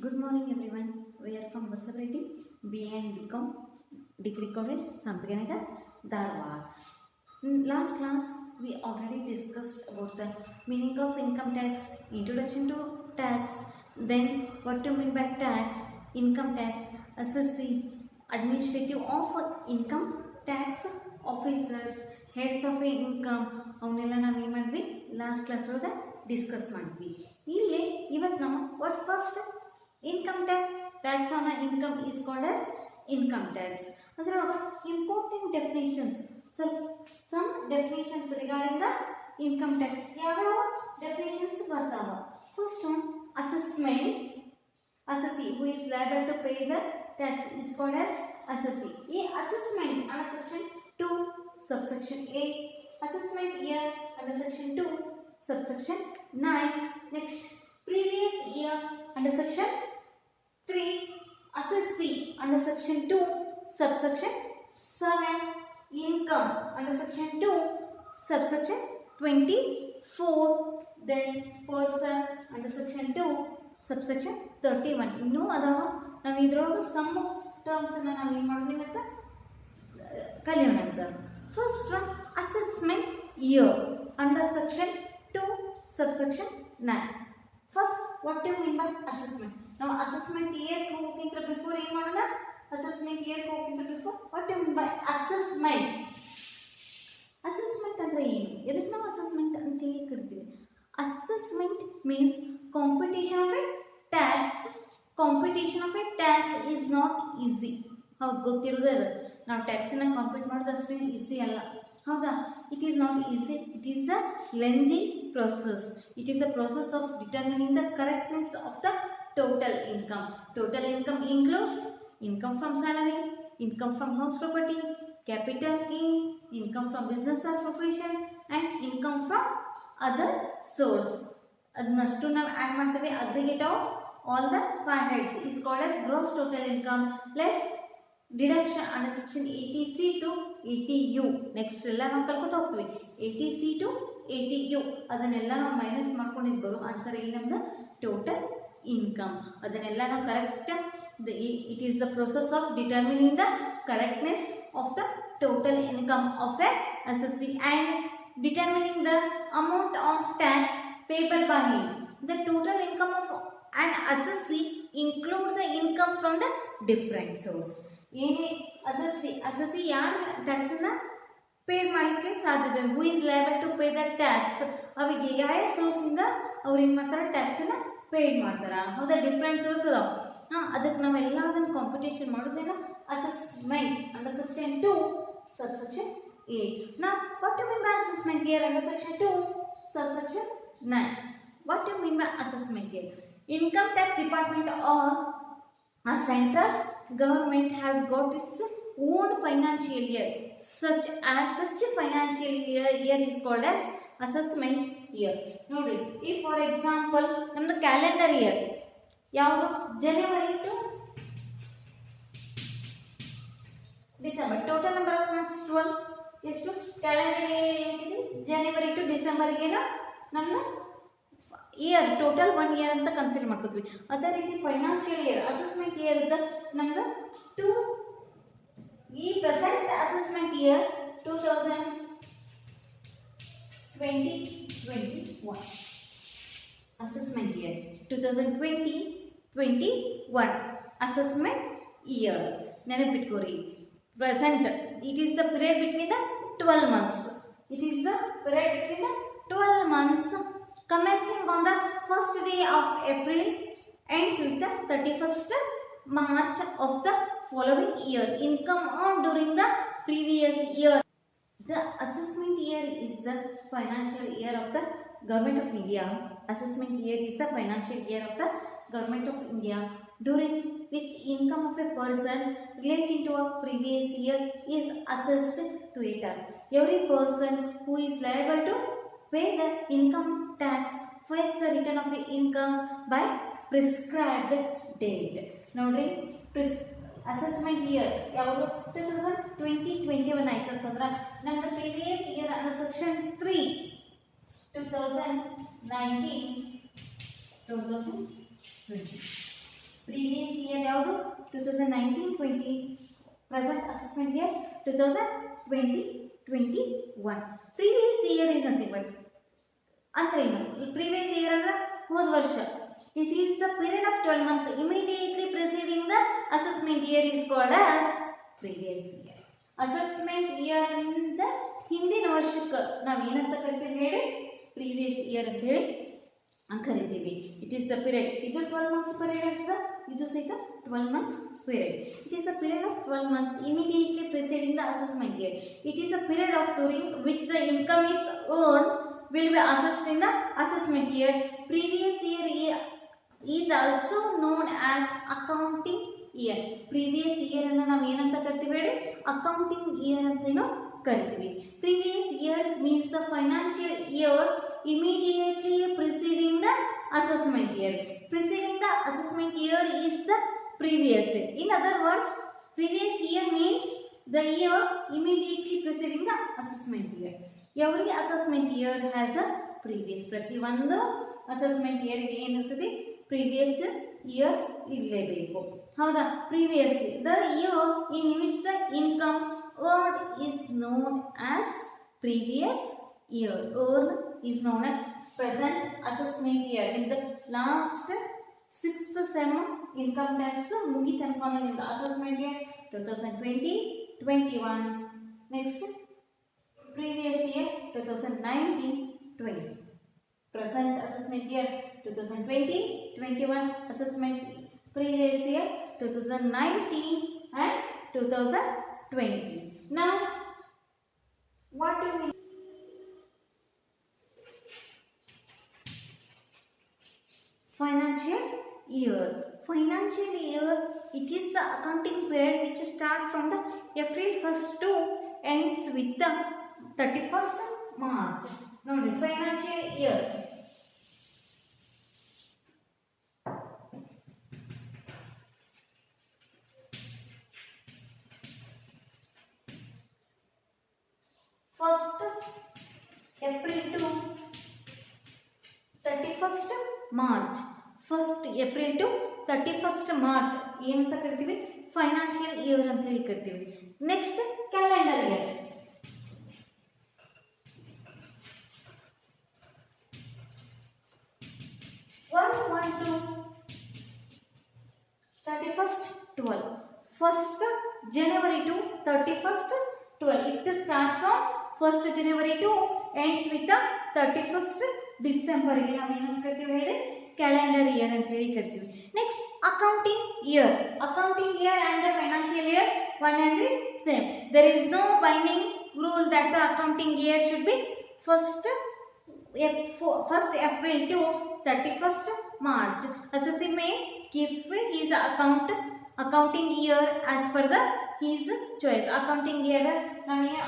Good morning everyone. We are from Vasabrati BA and BCom Degree College, Sampaganagar, Dharwad. In last class, we already discussed about the meaning of income tax, introduction to tax, then what to mean by tax, income tax, assessee, administrative of income tax officers, heads of income, ಅವನ್ನೆಲ್ಲ ನಾವು ಏನು ಮಾಡಿದ್ವಿ last class ಒಳಗೆ discuss ಮಾಡಿದ್ವಿ. ಇಲ್ಲಿ ಇವತ್ತು ನಾವು what first income tax on income is called as income tax. ಅದರೊಳಗೆ important definitions, so some definitions regarding the income tax. ಯಾವ್ಯಾವ definitions ಬರ್ತಾವ? First one, assessee who is liable to pay the tax is called as assessee. ಈ assessment under section 2 subsection A, assessment year under section 2 subsection 9. Next, previous year under section 3, assessee under section 2 subsection 7, income under section 2 subsection 24, then person under section 2 subsection 31. ಇನ್ನೂ ಅದಾವ. ನಾವು ಇದರೊಳಗೆ some terms ಅನ್ನು ನಾವು ಏನು ಮಾಡೋಣ ಅಂತ ಕಲಿಯೋಣ ಅಂತ. First one assessment year under section 2 subsection 9. First, what do you mean by assessment? Now assessment year ಹೋಗಿಂತ before ಏನು ಮಾಡೋಣ? assessment year ಹೋಗಿಂತ before what do you mean by assessment? assessment ಅಂದ್ರೆ ಏನು? ಎದಕ್ಕೆ ನಾವು assessment ಅಂತ ಹೇಳಿ ಕರಿತೀವಿ? assessment means competition of a tax. competition of a tax is not easy. ಹೌದು, ಗೊತ್ತಿರೋದೇ ಅದು. ನಾವು ಟ್ಯಾಕ್ಸನ್ನ ಕಾಂಪೀಟ್ ಮಾಡೋದು ಅಷ್ಟೇ ಈಸಿ ಅಲ್ಲ, ಹೌದಾ? It is not easy. It is a lengthy process. It is a process of determining the correctness of the total income. Total income includes income from salary, income from house property, capital gain, income from business or profession, and income from other source. ಅದನ್ನಷ್ಟು ನಾವು add ಮಾಡ್ತೇವೆ. aggregate of all the five heads is called as gross total income less deduction under section 80C to 80U. Next ಎಲ್ಲ ನಾವು ಕಲ್ಕೋತಾ ಹೋಗ್ತೀವಿ. 80C to 80U ಅದನ್ನೆಲ್ಲ ನಾವು minus ಮಾಡ್ಕೊಂಡಿದ್ದು ಬರೋ answer ಏನು ನಮ್ದು ಟೋಟಲ್ ಇನ್ಕಮ್. ಅದನ್ನೆಲ್ಲ ನಾವು correct, it is the process of determining the correctness of the total income of A assessee and determining the amount of tax payable by him. The total income of an assessee include the income from the different source. ಏನೇ assessee ಯಾರು ಟ್ಯಾಕ್ಸನ್ನು paid ಮಾಡಲಿಕ್ಕೆ ಸಾಧ್ಯತೆ, who is liable to pay the tax, ಅವಿಗೆ ಯಾವ ಸೋರ್ಸಿಂದ ಅವ್ರು ಏನು ಮಾಡ್ತಾರೆ ಟ್ಯಾಕ್ಸನ್ನು paid ಮಾಡ್ತಾರೆ, ಹೌದಾ? ಡಿಫ್ರೆಂಟ್ ಸೋರ್ಸ್ ಅದಾವ. ಅದಕ್ಕೆ ನಾವೆಲ್ಲ ಅದನ್ನು ಕಾಂಪಿಟೇಷನ್ ಮಾಡೋದೇನು assessment under section 2 subsection 8. Now what do you mean by assessment here under section 2 subsection 9? What do you mean by assessment here? Income tax department or a central government has got its own financial year. Such financial year is called as assessment year. Nodri, if for example ನಮ್ದು calendar year ಯಾವುದು? January to December. Total number of months 12. ಎಷ್ಟು? Calendar ಏನಿದೆ January to ಡಿಸೆಂಬರ್ಗೇನು ನಮ್ದು year total 1 year ಅಂತ consider ಮಾಡ್ಕೋತೀವಿ. ಅದೇ ರೀತಿ ಫೈನಾನ್ಷಿಯಲ್ ಇಯರ್ ಅಸೆಸ್ಮೆಂಟ್ ಇಯರ್ ಇದ್ದ ನಮ್ದು 2 ಈ present assessment year 2020-21 assessment year 2020-21 assessment year. ನೆನಪಿಟ್ಕೋರಿ, present it is the period between the 12 months. It is the period between the 12 months commencing on the first day of April ends with the 31st March of the following year. Income earned during the previous year. The assessment year is the financial year of the Government of India. Assessment year is the financial year of the Government of India, during which income of a person relating to a previous year is assessed to a tax. Every person who is liable to pay the income tax files the return of income by prescribed date. ನೋಡ್ರಿ, assessment year ಯಾವುದು? 2020-21 ಆಯ್ತು ಅಂತಂದ್ರೆ ನಮ್ಮ previous year ಅನ್ನೋ section 3 2019-2020 previous year ಯಾವುದು 2019-20, present assessment year 2020-21. Previous year is nothing but ಅಂದ್ರೆ ಏನು, previous year ಅಂದ್ರೆ ಹೋದ ವರ್ಷ. It is the period of 12 months immediately preceding the assessment year is called as previous year. Assessment year ಇಂದ ಹಿಂದಿನ ವರ್ಷಕ್ಕೆ ನಾವು ಏನಂತ ಕರಿತೀವಿ ಹೇಳಿ, ಪ್ರೀವಿಯಸ್ ಇಯರ್ ಅಂತ ಹೇಳಿ ಕರಿತೀವಿ. ಇಟ್ ಈಸ್ ದ ಪೀರಿಯಡ್, ಇದು 12 months ಪೀರಿಯಡ್ ಆಗ್ತದೆ, ಇದು ಸಹಿತ 12 months period. It is a period of 12 months immediately preceding the assessment year. It is a period of during which the income is earned will be assessed in the assessment year. Previous year is also known as accounting year. Previous year ಅನ್ನು ನಾವು ಏನಂತ ಕರಿತೀವಿ ಹೇಳಿ, accounting year ಅಂತ ಕರಿತೀವಿ. Previous year means the financial year immediately preceding the assessment year. Preceding the assessment year is the previous year. In other words, previous year means the year immediately preceding the assessment year. Every assessment year has a previous. ಪ್ರತಿ ಒಂದು assessment year ಗೆ ಏನಿರ್ತದೆ, previous year ಇರಲೇಬೇಕು. ಹೌದಾ? Previous the year in which the income earned is known as previous year. Earned is known as present assessment year. In the last 6th sem income tax ಮುಗಿತ ಅನ್ಕೊಂಡಿದ್ದ assessment year 2020-21. Next previous year 2019-20. present assessment year 2020-21. assessment previous year 2019 and 2020. Now what do we financial year? Financial year, it is the accounting period which starts from the April 1st to ends with the 31st March. Nodi financial year. First April to 31st March. First April to 31st March ಏನಂತ ಕರಿತೀವಿ, financial year ಅಂತ ಹೇಳಿ ಕರಿತೀವಿ. Next calendar year. First January to 31st 12. It starts from 1st January to ends with the 31st December. ಗೆ ನಾವು ಏನಂತ ಕರಿತೀವಿ ಹೇಳಿ, ಕ್ಯಾಲೆಂಡರ್ ಇಯರ್ ಅಂತ ಹೇಳಿ ಕರಿತೀವಿ. Next accounting year. Accounting year and the financial year one and the same. There is no binding rule that the accounting year should be 1st April to 31st March. Assessor may give his accounting year as per the his choice. Accounting year ನಮಗೆ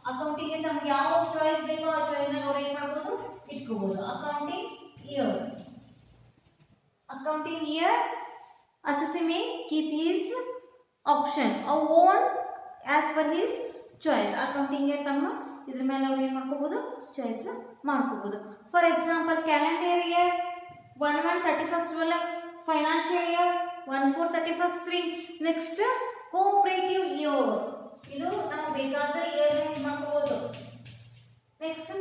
accounting ಅಂತ ನಮಗೆ ಯಾವ choice ಬೇಕೋ ಆ choice ನ ನಾವು ಏನು ಮಾಡಬಹುದು, ಇಟ್ಕೋಬಹುದು. Accounting year. Accounting year, assessor may keep his option or own as per his choice. Accounting year ತಮ್ಮ ಇದ್ರ ಮೇಲೆ ನಾವು ಏನು ಮಾಡ್ಕೋಬಹುದು, ಚಾಯ್ಸ್ ಮಾಡ್ಕೋಬಹುದು. For example calendar year 1/1 31st financial year 1/4 31st 3. Next cooperative year, ಇದು ನಾವು ಬೇಕಾದ ಇಯರ್ ನ ಮಾಡ್ಕೋಬಹುದು. Next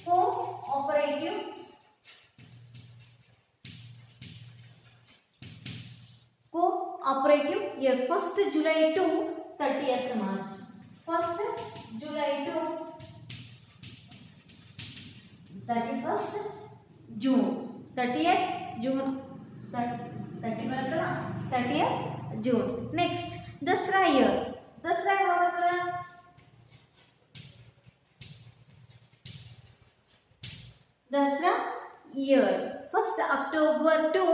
cooperative year 1st July to 30th March. 1st July to 31st June. 30th June 30th June. Next Dasra year. Dasra ಯಾವಾಗ? Dasra year 1st October to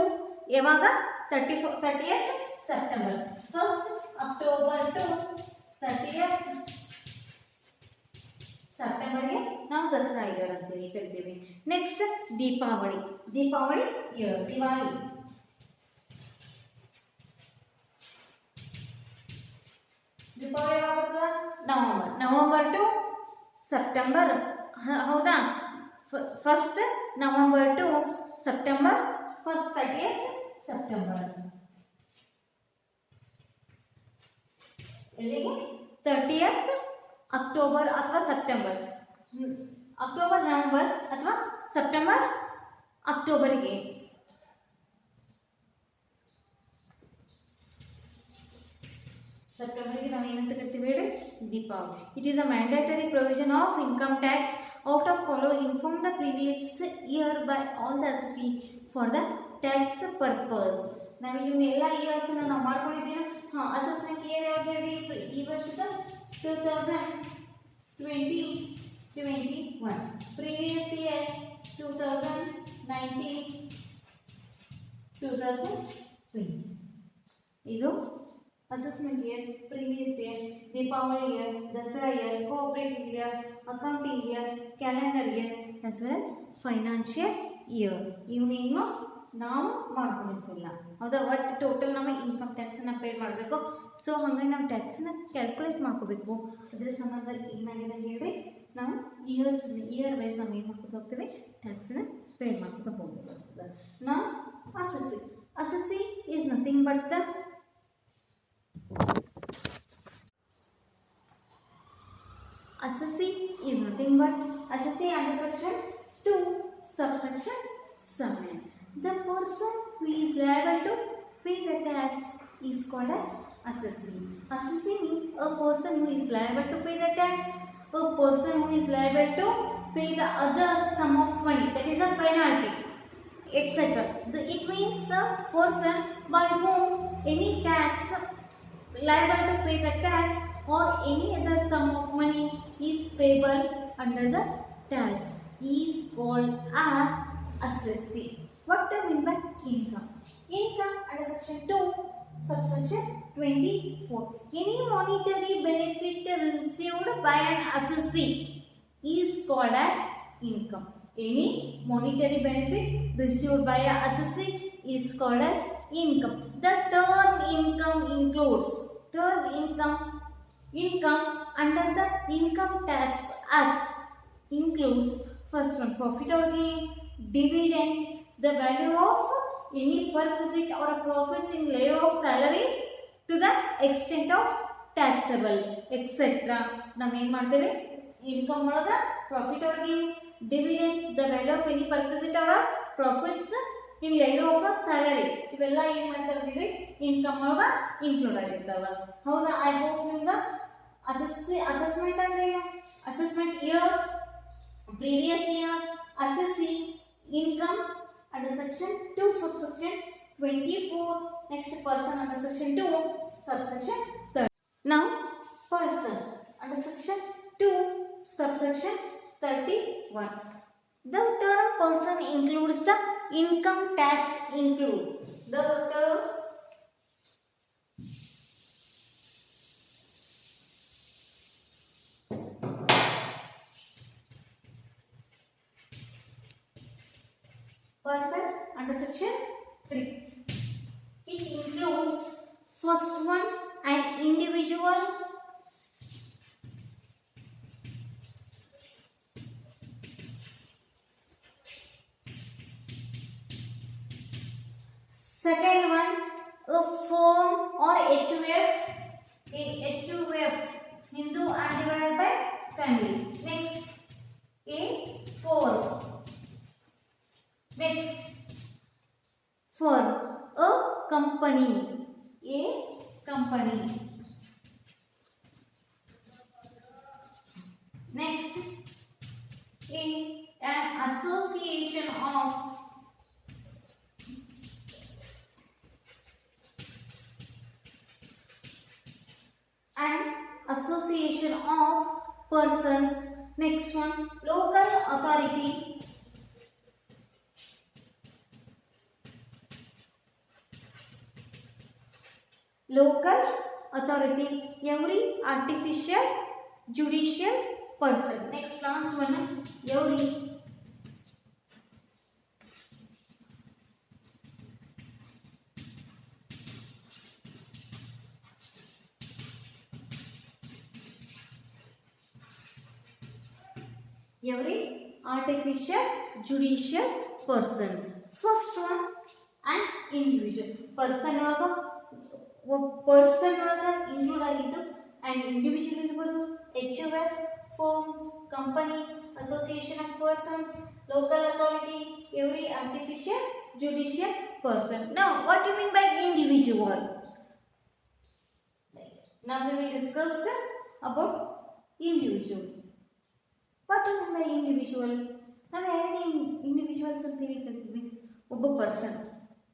ಯಾವಾಗ 30th September. 1st October to 30th September ಗೆ ನಾವು Dasara year ಅಂತ ಹೇಳಿ ಕರಿತೀವಿ. Next Deepavali. Deepavali year, Diwali. Deepavali ಯಾವಾಗ? November to September. ಹೌದಾ? 1st November to September, 1st 30th September. ಎಲ್ಲಿಗೆ 30th ಅಕ್ಟೋಬರ್ ಅಥವಾ ಸೆಪ್ಟೆಂಬರ್, ಅಕ್ಟೋಬರ್ ನವೆಂಬರ್ ಅಥವಾ ಸೆಪ್ಟೆಂಬರ್ ಅಕ್ಟೋಬರ್ಗೆ. ಸೆಪ್ಟೆಂಬರ್ಗೆ ನಾವು ಏನಂತ ಕರಿತೀವಿ ಹೇಳಿ, Deepavali. It is a mandatory provision of income tax out of follow inform the previous year by all the assessee for the tax purpose. ನಾವು ಇವನ್ನೆಲ್ಲ ಇಯರ್ಸನ್ನು ನಾವು ಮಾಡ್ಕೊಂಡಿದ್ದೀವಿ. ಹಾಂ, ಅಸೆಸ್ಮೆಂಟ್ ಇಯರ್ ಯಾವ್ದು ಹೇಳಿ, ಈ ವರ್ಷದ 2020-21, ಪ್ರೀವಿಯಸ್ ಇಯರ್ 2019-2020. ಇದು assessment year, previous year, Deepavali year, Dasara year, cooperative year, accounting year, calendar year as well as financial year. ಇವನೇನು ನಾವು ಮಾಡ್ಕೊಂಡಿರ್ತಿಲ್ಲ, ಹೌದಾ. ಒಟ್ಟು ಟೋಟಲ್ ನಮ್ಮ ಇನ್ಕಮ್ ಟ್ಯಾಕ್ಸನ್ನು ಪೇ ಮಾಡಬೇಕು. ಸೊ ಹಾಗಾಗಿ ನಾವು ಟ್ಯಾಕ್ಸನ್ನ ಕ್ಯಾಲ್ಕುಲೇಟ್ ಮಾಡ್ಕೋಬೇಕು. ಅದರ ಸಂಬಂಧ ಏನಾಗಿದೆ ಹೇಳಿ, ನಾವು ಇಯರ್ ವೈಸ್ ನಾವು ಏನು ಮಾಡ್ಕೊತ ಹೋಗ್ತೀವಿ, ಟ್ಯಾಕ್ಸನ್ನ ಪೇ ಮಾಡ್ಕೊತ ಹೋಗ್ಬೇಕಾಗ್ತದೆ. ನಾವು assessee is nothing but the assessee under section 2 subsection 7. The person who is liable to pay the tax is called as assessee. Assessee means a person who is liable to pay the tax, a person who is liable to pay the other sum of money, that is a penalty, etc. It means the person by whom any tax liable to pay the tax or any other sum of money is payable under the tax is called as assessee. What do I mean by income? Income under section 2 subsection 24. Any monetary benefit received by an assessee is called as income. Any monetary benefit received by an assessee is called as income. The term income includes income under the Income Tax Act includes first one, profit or gain, dividend, the value of any perquisite or profits in lieu of salary to the extent of taxable, etc. ನಾವು ಏನು ಮಾಡ್ತೇವೆ, income ಒಳಗೆ profit or gains, dividend, the value of any perquisite or profits in lieu of a salary, ಇವೆಲ್ಲ ಏನು ಮಾಡ್ತಾವೆ, income ಒಳಗೆ include ಆಗಿರ್ತಾವ. ಹೌದಾ. ಐ ಹೋಪ್ ನಿಮ್ಗೆ ಅಸೆಸ್ಮೆಂಟ್ ಅಂದ್ರೆ ಏನು, assessment year, previous year, assessee, income under section 2 subsection 24. Next, person under section 2 subsection 30. Now person under section 2 subsection 31. The term person includes the income tax include the term person under section 3. It includes first one, an individual, second one, a firm or HUF, Hindu undivided by family. Next, a firm. Next, for a company, Next, an association of persons. Next one, local authority. Every artificial judicial person. Next, last one, every artificial judicial person. First one, an individual. person ಒಳಗ include ಆಗಿದ್ದು and individual ಇರ್ಬೋದು H U F, firm, company, association of persons, local authority, every artificial judicial person. Now what do you mean by individual? Now we will discuss about individual. What do you mean by individual? ನಾವು ಯಾರಿಗೆ individuals ಅಂತ ಹೇಳಿ ಕರಿತೀವಿ? ಒಬ್ಬ person,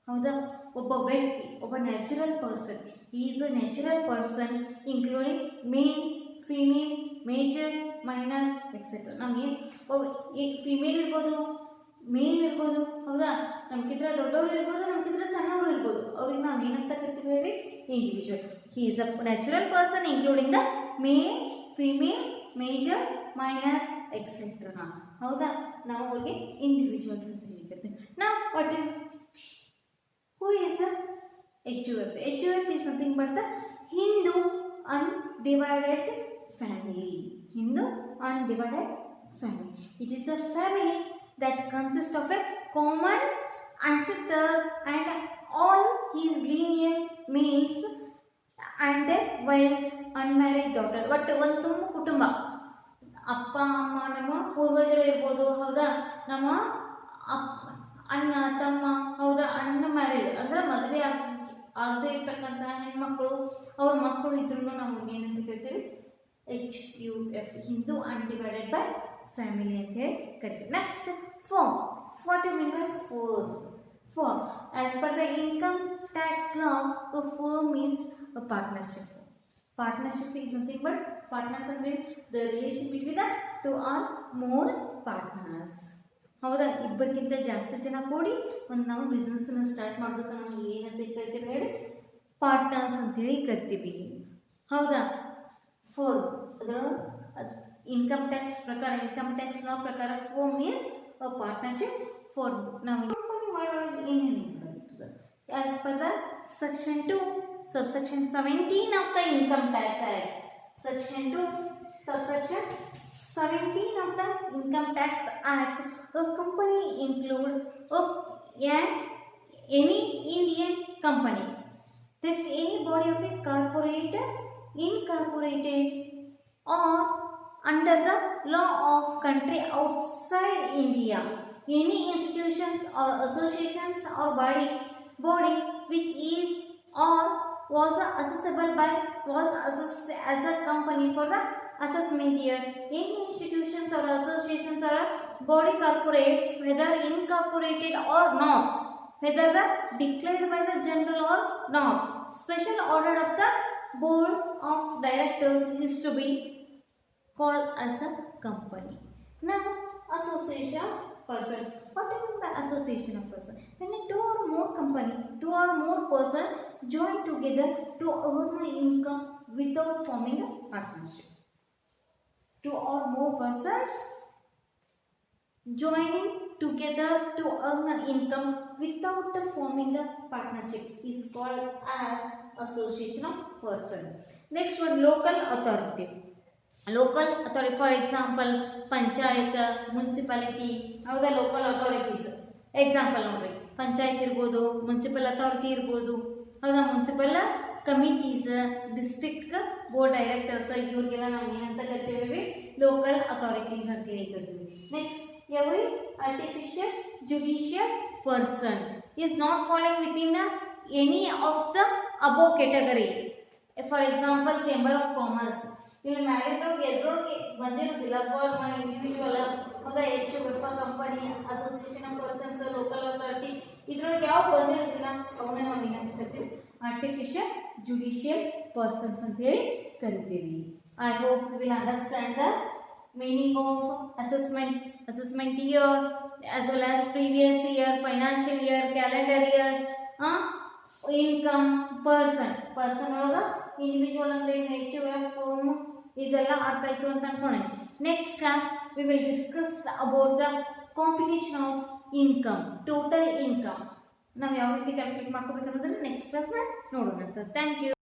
ಹೌದಾ, ಒಬ್ಬ ವ್ಯಕ್ತಿ, ಒಬ್ಬ natural person. Is a natural person including male, female, major, minor etcetera. ನಮಗೆ ಫಿಮೇಲ್ ಇರ್ಬೋದು, ಮೇಲ್ ಇರ್ಬೋದು, ಹೌದಾ, ನಮ್ಗಿಂತ ದೊಡ್ಡವರು ಇರ್ಬೋದು, ನಮ್ಗಿಂತ ಸಣ್ಣವರು ಇರ್ಬೋದು. ಅವ್ರಿಗೆ ನಾವು ಏನಂತ ಕರಿತೀವಿ ಹೇಳಿ? Individual. He is a natural person including the male, female, major, minor etcetera. ಹೌದಾ, ನಾವು ಅವ್ರಿಗೆ ಇಂಡಿವಿಜುವಲ್ಸ್ ಅಂತ ಹೇಳ್ತೀವಿ. ನಾವು what who is the HUF? HUF is nothing but the Hindu undivided family. Hindu undivided family. It is a family that consists of a common ancestor and all his lineal males and their wives, unmarried daughter. But ಒಂದು ಕುಟುಂಬ, ಅಪ್ಪ ಅಮ್ಮ, ನಮ್ಮ ಪೂರ್ವಜರು ಇರ್ಬೋದು, ಹೌದಾ, ನಮ್ಮ ಅಣ್ಣ ತಮ್ಮ, ಹೌದಾ, ಅಣ್ಣ ಮ್ಯಾರೇಡ್ ಅಂದ್ರೆ ಮದುವೆ ಆಗದೆ ಇರ್ತಕ್ಕಂಥ ಹೆಣ್ಮಕ್ಳು, ಅವ್ರ ಮಕ್ಕಳು ಇದ್ರೂ ನಾವು ಏನಂತ ಕೇಳ್ತೀವಿ? HUF, Hindu undivided by family ಅಂತ ಹೇಳಿ ಕರಿತೀವಿ. Next firm. What you mean by firm? Firm as per the income tax law, firm means a partnership. Partnership is nothing but partners ಅಂದ್ರೆ the relation between the two or more partners. ಹೌದಾ, ಇಬ್ಬರಿಗಿಂತ ಜಾಸ್ತಿ ಜನ ಕೂಡಿ ಒಂದು ನಾವು ಬಿಸ್ನೆಸ್ನ start ಮಾಡೋದಕ್ಕೆ ನಾವು ಏನಂತ ಕರಿತೀವಿ ಹೇಳಿ? ಪಾರ್ಟ್ನರ್ಸ್ ಅಂತೇಳಿ ಕರಿತೀವಿ. ಹೌದಾ, ಫೋರ್ ಅದರ ಇನ್ಕಮ್ ಟ್ಯಾಕ್ಸ್ ಪ್ರಕಾರ, ಇನ್ಕಮ್ ಟ್ಯಾಕ್ಸ್ ಲಾ ಪ್ರಕಾರ four means a partnership. Four ನಾವು ಕಂಪನಿ ಮಾಡೋದು ಏನೇನು ಬರ್ತದೆ as per the section 2 subsection 17 of the Income Tax Act. Section 2 subsection 17 of the Income Tax Act. A company include any Indian company. That's any body of a corporate, incorporated or under the law of country outside India. Any institutions or associations or body which is or was assessed as a company for the assessment year. Any institutions or associations or body corporates, whether incorporated or not, whether the declared by the general or not, special order of the board of directors is to be called as a company. Now, association of person. What do you mean by association of person? When two or more company, two or more person join together to earn the income without forming a partnership. Two or more persons joining together to earn the income without forming a partnership is called as association of person. Next one, local authority. Local authority, for example, panchayat, municipality, ಹೌದಾ, local authorities. Example ನೋಡ್ರಿ, ಪಂಚಾಯತ್ ಇರ್ಬೋದು, municipal authority ಇರ್ಬೋದು, ಹೌದಾ, municipal committees, district board directors, ಇವ್ರಿಗೆಲ್ಲ ನಾವು ಏನಂತ ಕರಿತೀವಿ? Local authorities ಅಂತ ಹೇಳಿ ಕರಿತೀವಿ. Next, every artificial judicial person is not following within any of the above category. For example, chamber of commerce ಇಲ್ಲಿ ಮ್ಯಾಲಿದ್ರೊಳಗೆ ಎದ್ರೊಳಗೆ ಬಂದಿರೋದಿಲ್ಲ. ಫಾರ್ಮ್, ಇಂಡಿವಿಜುವಲ್, ಹೌದಾ, HUF, company, association of persons, local authority, ಇದ್ರೊಳಗೆ ಯಾವ ಬಂದಿರೋದಿಲ್ಲ ಅವನ್ನ ನಾವು ಏನಂತ ಕರಿತೀವಿ? ಆರ್ಟಿಫಿಷಿಯಲ್ ಜುಡಿಷಿಯಲ್ ಪರ್ಸನ್ಸ್ ಅಂತ ಹೇಳಿ ಕರಿತೀವಿ. I hope you will understand the meaning of assessment year as well as previous year, financial year, calendar year, income, person ಒಳಗ ಇಂಡಿವಿಜುವಲ್ ಅಂದ್ರೆ HUF, ಫರ್ಮ್, ಇದೆಲ್ಲ ಅರ್ಥ ಆಯ್ತು ಅಂತ ಅನ್ಕೊಳ್ಳಿ. Next class we will discuss about the computation of income, total income. ನಾವು ಯಾವ ರೀತಿ ಕ್ಯಾಲ್ಕುಲೇಟ್ ಮಾಡ್ಕೋಬೇಕು ಅನ್ನೋದನ್ನ ನೆಕ್ಸ್ಟ್ ಕ್ಲಾಸ್ ನೋಡೋಣ. Thank you.